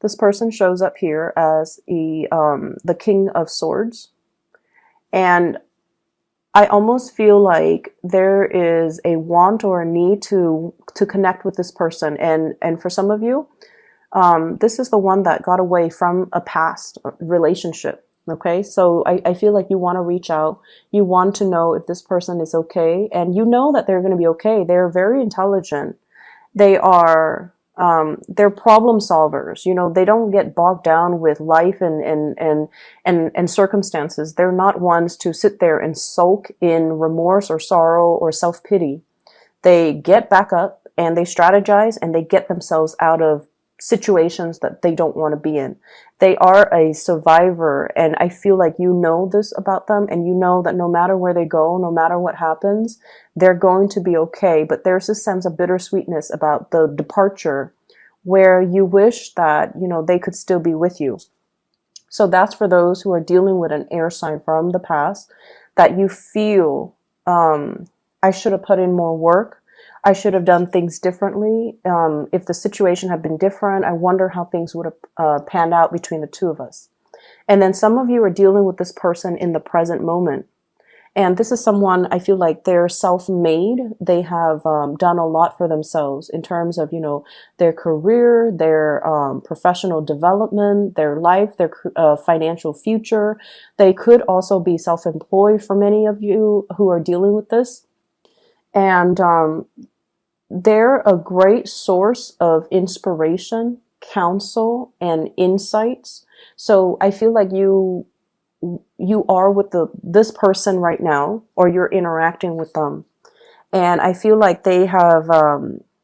This person shows up here as the King of Swords. And I almost feel like there is a want or a need to connect with this person. And for some of you, this is the one that got away from a past relationship. Okay, so I feel like you want to reach out. You want to know if this person is okay, and you know that they're going to be okay. They're very intelligent. They are they're problem solvers. You know, they don't get bogged down with life and circumstances. They're not ones to sit there and sulk in remorse or sorrow or self-pity. They get back up and they strategize and they get themselves out of situations that they don't want to be in. They are a survivor, and I feel like you know this about them, and you know that no matter where they go, no matter what happens, they're going to be okay. But there's this sense of bittersweetness about the departure where you wish that, you know, they could still be with you. So that's for those who are dealing with an air sign from the past, that you feel, I should have put in more work. I should have done things differently. If the situation had been different, I wonder how things would have panned out between the two of us. And then some of you are dealing with this person in the present moment. And this is someone, I feel like they're self-made. They have done a lot for themselves in terms of, you know, their career, their professional development, their life, their financial future. They could also be self-employed for many of you who are dealing with this. And they're a great source of inspiration, counsel, and insights. So I feel like you are with this person right now, or you're interacting with them. And I feel like they have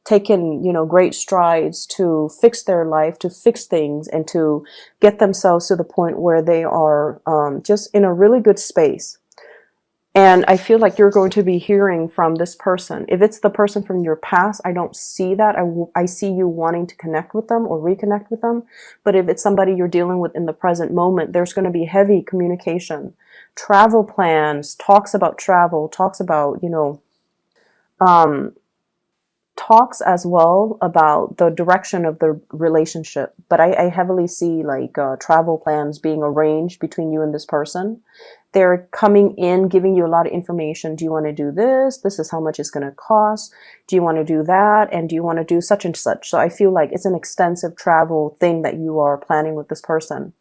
taken, you know, great strides to fix their life, to fix things, and to get themselves to the point where they are just in a really good space. And I feel like you're going to be hearing from this person. If it's the person from your past, I don't see that. I see you wanting to connect with them or reconnect with them. But if it's somebody you're dealing with in the present moment, there's going to be heavy communication, travel plans, talks about travel, talks about, you know, talks as well about the direction of the relationship. But I heavily see like travel plans being arranged between you and this person. They're coming in, giving you a lot of information. Do you want to do this? This is how much it's going to cost. Do you want to do that? And do you want to do such and such? So I feel like it's an extensive travel thing that you are planning with this person.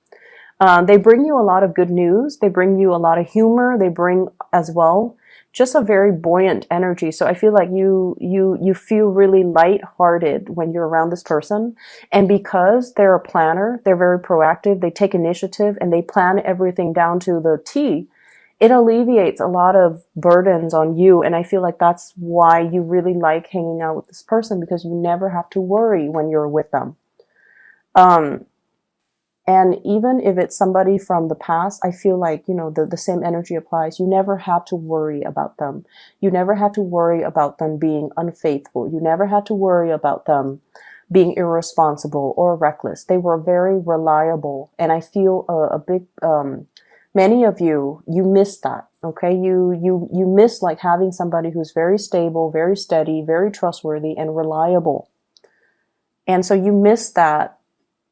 They bring you a lot of good news. They bring you a lot of humor. They bring as well just a very buoyant energy. So I feel like you feel really lighthearted when you're around this person. And because they're a planner, they're very proactive, they take initiative, and they plan everything down to the T, it alleviates a lot of burdens on you. And I feel like that's why you really like hanging out with this person, because you never have to worry when you're with them. And even if it's somebody from the past, I feel like, you know, the same energy applies. You never had to worry about them. You never had to worry about them being unfaithful. You never had to worry about them being irresponsible or reckless. They were very reliable. And I feel a big, many of you, you miss that. Okay. You miss like having somebody who's very stable, very steady, very trustworthy, and reliable. And so you miss that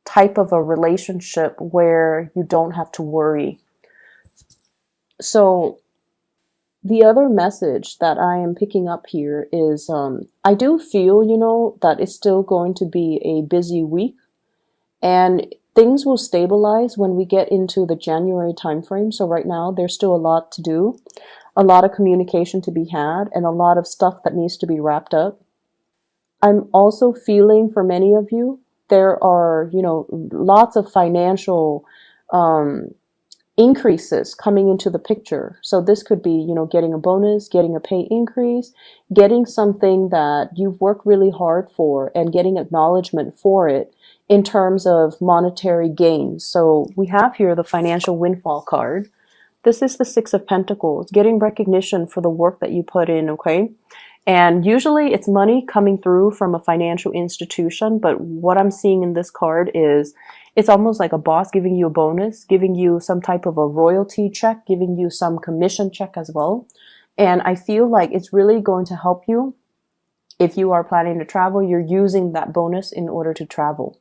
type of a relationship where you don't have to worry. So the other message that I am picking up here is I do feel, you know, that it's still going to be a busy week, and things will stabilize when we get into the January timeframe. So right now there's still a lot to do, a lot of communication to be had, and a lot of stuff that needs to be wrapped up. I'm also feeling for many of you, there are, you know, lots of financial increases coming into the picture. So this could be, you know, getting a bonus, getting a pay increase, getting something that you've worked really hard for, and getting acknowledgement for it in terms of monetary gains. So we have here the financial windfall card. This is the Six of Pentacles, getting recognition for the work that you put in, okay? And usually it's money coming through from a financial institution, but what I'm seeing in this card is it's almost like a boss giving you a bonus, giving you some type of a royalty check, giving you some commission check as well. And I feel like it's really going to help you. If you are planning to travel, you're using that bonus in order to travel.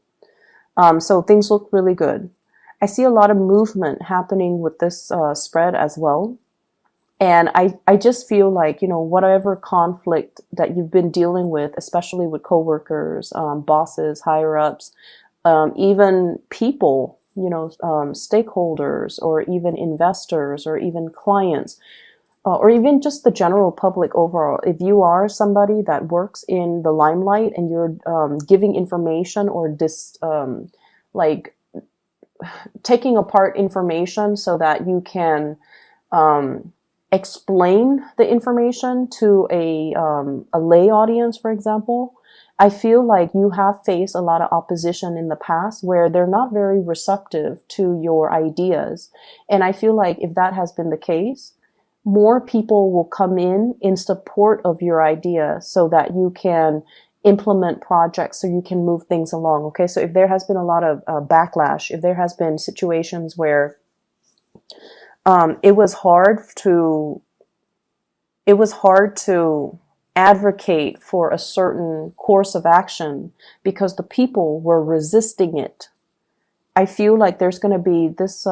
So things look really good. I see a lot of movement happening with this spread as well. And I just feel like, whatever conflict that you've been dealing with, especially with coworkers, bosses, higher ups, even people, stakeholders, or even investors, or even clients, or even just the general public overall. If you are somebody that works in the limelight and you're giving information or like taking apart information so that you can um, explain the information to a lay audience, for example, I feel like you have faced a lot of opposition in the past where they're not very receptive to your ideas. And I feel like if that has been the case, more people will come in support of your idea so that you can implement projects, so you can move things along. Okay. So if there has been a lot of backlash, if there has been situations where it was hard to advocate for a certain course of action because the people were resisting it. I feel like there's going to be this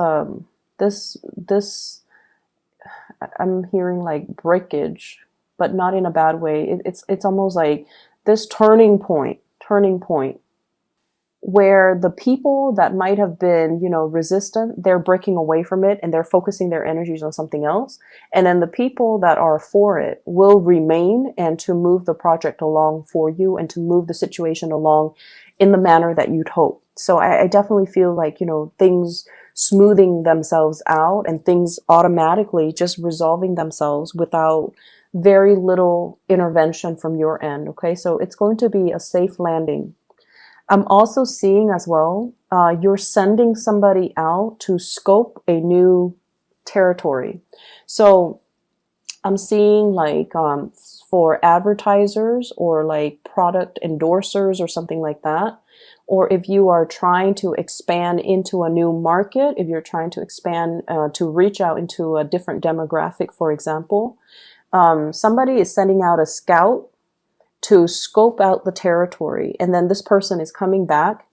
I'm hearing like breakage, but not in a bad way. It's almost like this turning point where the people that might have been, resistant, they're breaking away from it and they're focusing their energies on something else. And then the people that are for it will remain and to move the project along for you and to move the situation along in the manner that you'd hope. So I definitely feel like, things smoothing themselves out and things automatically just resolving themselves without very little intervention from your end. Okay. So it's going to be a safe landing. I'm also seeing as well, you're sending somebody out to scope a new territory. So I'm seeing like for advertisers or like product endorsers or something like that. Or if you are trying to expand into a new market, if you're trying to expand to reach out into a different demographic, for example, somebody is sending out a scout to scope out the territory. And then this person is coming back,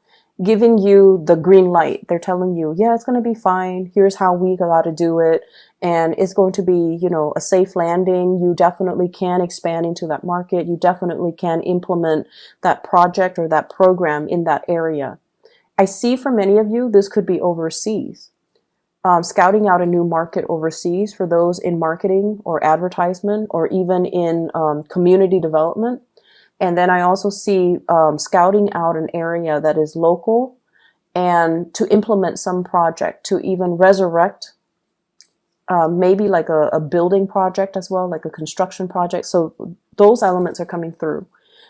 giving you the green light. They're telling you, yeah, it's going to be fine. Here's how we got to do it. And it's going to be, a safe landing. You definitely can expand into that market. You definitely can implement that project or that program in that area. I see for many of you, this could be overseas. Scouting out a new market overseas for those in marketing or advertisement or even in community development. And then I also see scouting out an area that is local and to implement some project to even resurrect maybe like a building project as well, like a construction project. So those elements are coming through.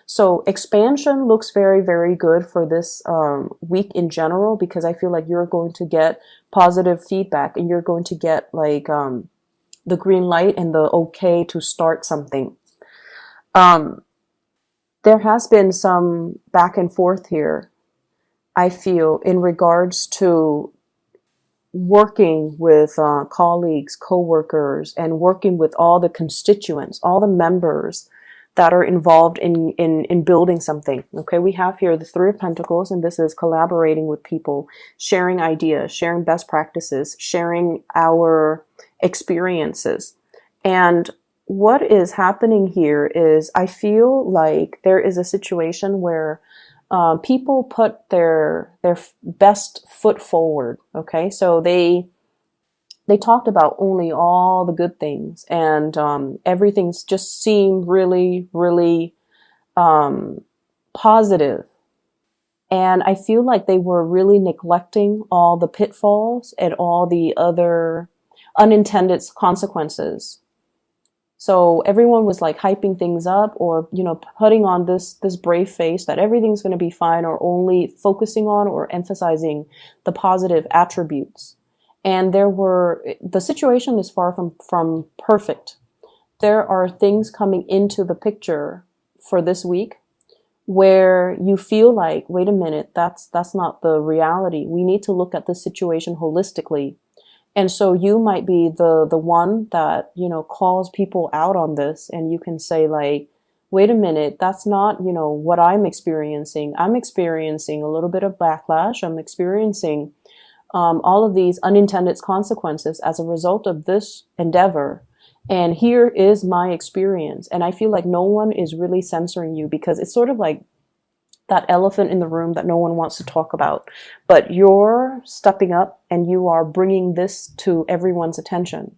So expansion looks very, very good for this week in general, because I feel like you're going to get positive feedback and you're going to get like the green light and the okay to start something. There has been some back and forth here, I feel, in regards to working with colleagues, coworkers, and working with all the constituents, all the members that are involved in building something. Okay, we have here the Three of Pentacles, and this is collaborating with people, sharing ideas, sharing best practices, sharing our experiences. And what is happening here is I feel like there is a situation where people put their best foot forward. Okay, so they talked about only all the good things, and everything's just seemed really, really positive. And I feel like they were really neglecting all the pitfalls and all the other unintended consequences. So everyone was like hyping things up or, putting on this brave face that everything's going to be fine, or only focusing on or emphasizing the positive attributes. And the situation is far from perfect. There are things coming into the picture for this week where you feel like, wait a minute, that's not the reality. We need to look at the situation holistically. And so you might be the one that, calls people out on this, and you can say like, wait a minute, that's not, what I'm experiencing. I'm experiencing a little bit of backlash. I'm experiencing all of these unintended consequences as a result of this endeavor. And here is my experience. And I feel like no one is really censoring you, because it's sort of like that elephant in the room that no one wants to talk about. But you're stepping up and you are bringing this to everyone's attention.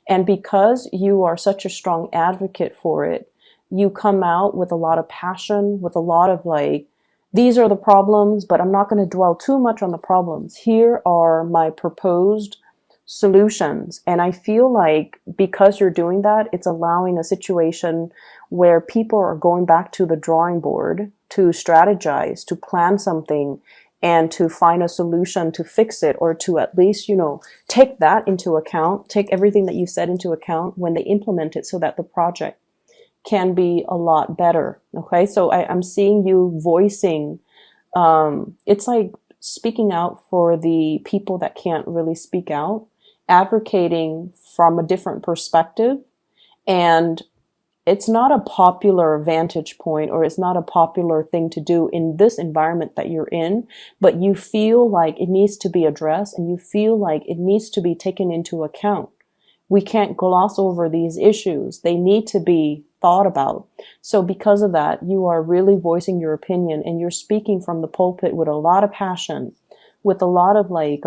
And because you are such a strong advocate for it, you come out with a lot of passion, with a lot of like, these are the problems, but I'm not going to dwell too much on the problems. Here are my proposed solutions. And I feel like because you're doing that, it's allowing a situation where people are going back to the drawing board to strategize, to plan something, and to find a solution to fix it, or to at least, take that into account, take everything that you said into account when they implement it, so that the project can be a lot better. Okay, so I'm seeing you voicing, it's like speaking out for the people that can't really speak out, advocating from a different perspective. And it's not a popular vantage point, or it's not a popular thing to do in this environment that you're in, but you feel like it needs to be addressed, and you feel like it needs to be taken into account. We can't gloss over these issues. They need to be thought about. So because of that, you are really voicing your opinion, and you're speaking from the pulpit with a lot of passion, with a lot of like,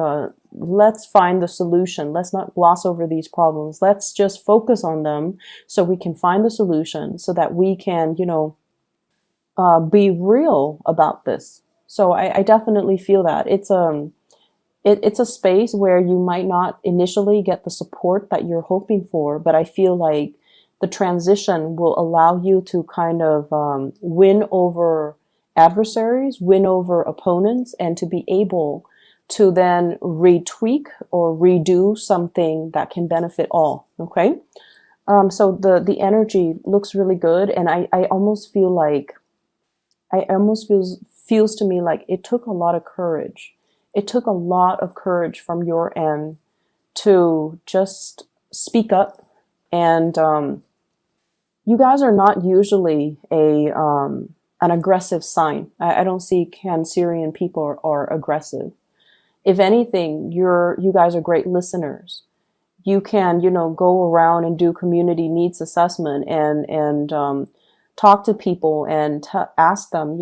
let's find the solution. Let's not gloss over these problems. Let's just focus on them so we can find the solution, so that we can, be real about this. So I definitely feel that it's a space where you might not initially get the support that you're hoping for, but I feel like the transition will allow you to kind of win over adversaries, win over opponents, and to be able to then retweak or redo something that can benefit all. Okay. So the energy looks really good. And I almost feel like, feels to me like it took a lot of courage. It took a lot of courage from your end to just speak up. And you guys are not usually an aggressive sign. I don't see Cancerian people are aggressive. If anything, you guys are great listeners. You can, go around and do community needs assessment, and talk to people and ask them,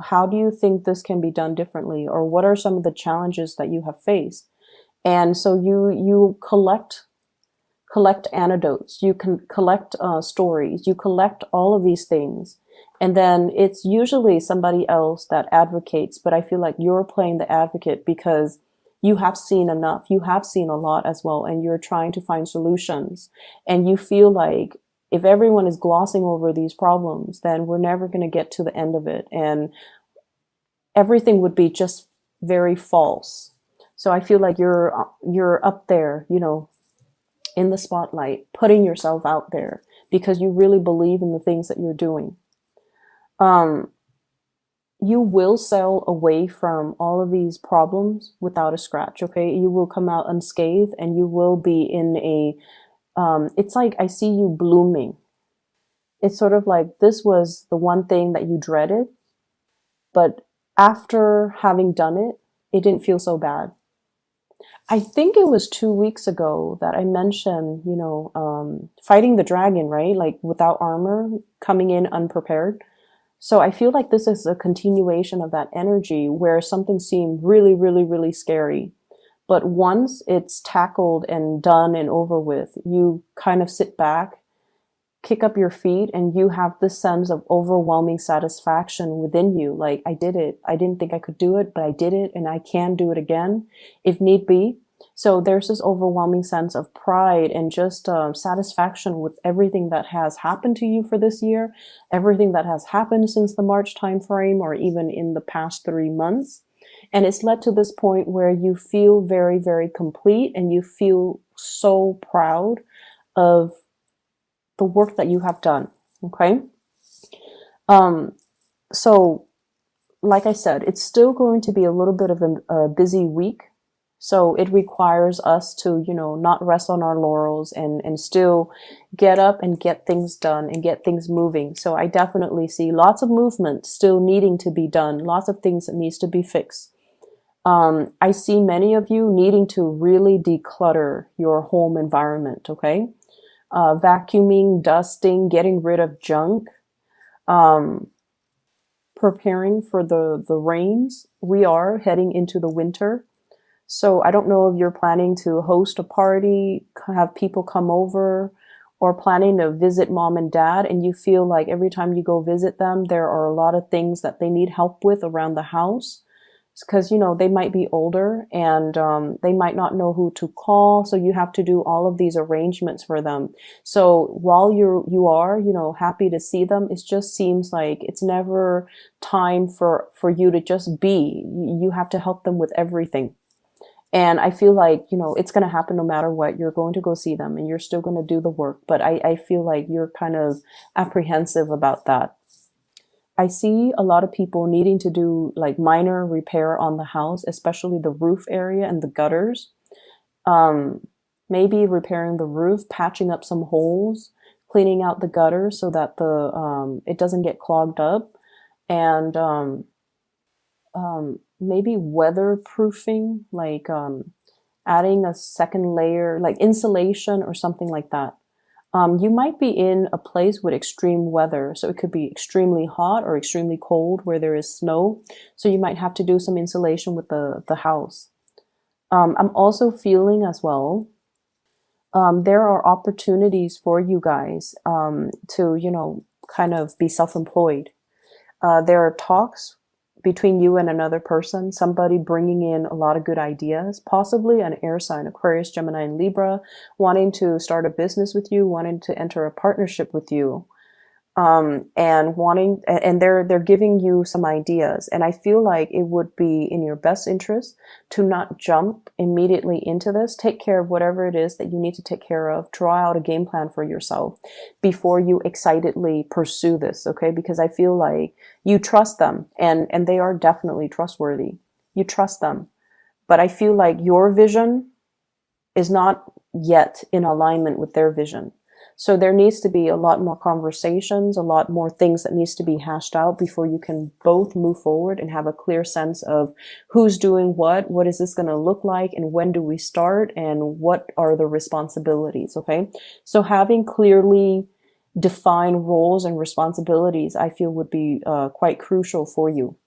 how do you think this can be done differently? Or what are some of the challenges that you have faced? And so you collect anecdotes, you can collect stories, you collect all of these things. And then it's usually somebody else that advocates, but I feel like you're playing the advocate because you have seen enough. You have seen a lot as well, and you're trying to find solutions. And you feel like if everyone is glossing over these problems, then we're never going to get to the end of it. And everything would be just very false. So I feel like you're up there, in the spotlight, putting yourself out there because you really believe in the things that you're doing. You will sail away from all of these problems without a scratch, okay? You will come out unscathed, and you will be in it's like I see you blooming. It's sort of like this was the one thing that you dreaded, but after having done it, it didn't feel so bad. I think it was 2 weeks ago that I mentioned, fighting the dragon, right? Like without armor, coming in unprepared. So I feel like this is a continuation of that energy where something seemed really, really, really scary. But once it's tackled and done and over with, you kind of sit back, kick up your feet, and you have this sense of overwhelming satisfaction within you. Like, I did it. I didn't think I could do it, but I did it, and I can do it again if need be. So there's this overwhelming sense of pride and just satisfaction with everything that has happened to you for this year, everything that has happened since the March timeframe, or even in the past 3 months. And it's led to this point where you feel very, very complete, and you feel so proud of the work that you have done. Okay. So like I said, it's still going to be a little bit of a busy week. So it requires us to, not rest on our laurels and still get up and get things done and get things moving. So I definitely see lots of movement still needing to be done, lots of things that needs to be fixed. I see many of you needing to really declutter your home environment, okay? Vacuuming, dusting, getting rid of junk, um, preparing for the rains. We are heading into the winter. So I don't know if you're planning to host a party, have people come over, or planning to visit mom and dad, and you feel like every time you go visit them, there are a lot of things that they need help with around the house. Because they might be older and they might not know who to call, so you have to do all of these arrangements for them. So while you are happy to see them, it just seems like it's never time for you to just be. You have to help them with everything. And I feel like, it's going to happen no matter what. You're going to go see them and you're still going to do the work. But I feel like you're kind of apprehensive about that. I see a lot of people needing to do like minor repair on the house, especially the roof area and the gutters. Um, Maybe repairing the roof, patching up some holes, cleaning out the gutters so that the it doesn't get clogged up, and maybe weatherproofing, like adding a second layer, like insulation or something like that. You might be in a place with extreme weather, so it could be extremely hot or extremely cold where there is snow. So you might have to do some insulation with the house. I'm also feeling as well, there are opportunities for you guys to, kind of be self-employed. There are talks between you and another person, somebody bringing in a lot of good ideas, possibly an air sign, Aquarius, Gemini, and Libra, wanting to start a business with you, wanting to enter a partnership with you, and they're giving you some ideas. And I feel like it would be in your best interest to not jump immediately into this. Take care of whatever it is that you need to take care of. Draw out a game plan for yourself before you excitedly pursue this, okay? Because I feel like you trust them, and they are definitely trustworthy. You trust them. But I feel like your vision is not yet in alignment with their vision. So there needs to be a lot more conversations, a lot more things that needs to be hashed out before you can both move forward and have a clear sense of who's doing what is this going to look like, and when do we start, and what are the responsibilities, okay? So having clearly defined roles and responsibilities, I feel would be quite crucial for you.